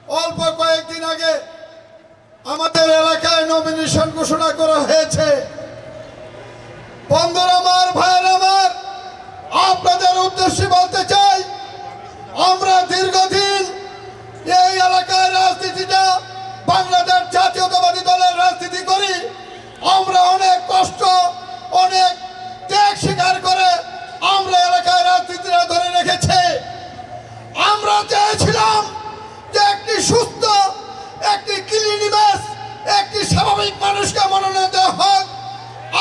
অল্প কয়েকদিন আগে আমাদের এলাকায় নমিনেশন ঘোষণা করা হয়েছে। বন্ধুরা আমার, ভাইয়েরা আমার, আপনাদের উদ্দেশ্যে বলতে চাই, আমরা দীর্ঘদিন এই এলাকার রাজনীতিটা বাংলাদেশ জাতীয়তাবাদী দলের রাজনীতি করি। আমরা অনেক কষ্ট, অনেক ত্যাগ স্বীকার করে আমরা এলাকায় রাজনীতিটা ধরে রেখেছি। আমরা চেয়েছিলাম যে একটি সুস্থ, একটি ক্লিন ইমেজ, একটি স্বাভাবিক মানুষকে মনোনয়ন দেওয়া হোক।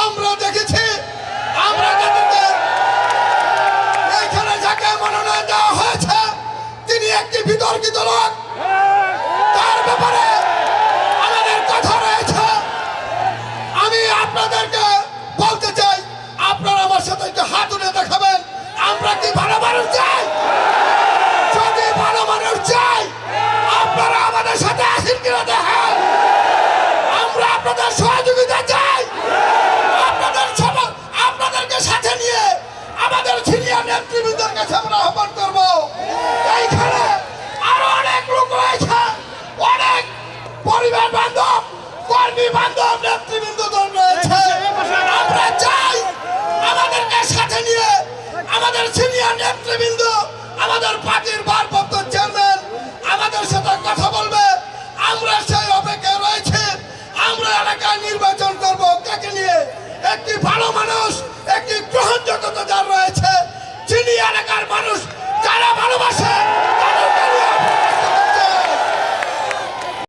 আমরা দেখেছি, আমরা এখানে যাকে মনোনয়ন দেওয়া হয়েছে তিনি একটি বিতর্কিত লোক, তার ব্যাপারে আমাদের কথা রয়েছে। আমি আপনাদেরকে বলতে চাই, আপনারা আমার সাথে একটু হাত উঠে দেখাবেন, আমরা কি ভালো মানুষ চাই? যদি ভালো মানুষ চাই, আপনারা আমাদের সাথে আসেন কিনা দেখেন। আমরা আপনাদের সহযোগিতা চাই। আপনাদেরকে সাথে নিয়ে আমাদের সিনিয়র নেতৃবৃন্দের কাছে আমরা আহ্বান করব। এইখানে আরো অনেক লোক রয়েছে, অনেক পরিবার বান্ধব, কর্মী বান্ধব নেতৃবৃন্দ রয়েছে। আমরা চাই আমাদেরকে সাথে নিয়ে আমাদের সিনিয়র নেতৃবৃন্দ, আমাদের পার্টির ভারপ্রাপ্ত চেয়ারম্যান আমাদের সাথে কথা বলবে। আমরা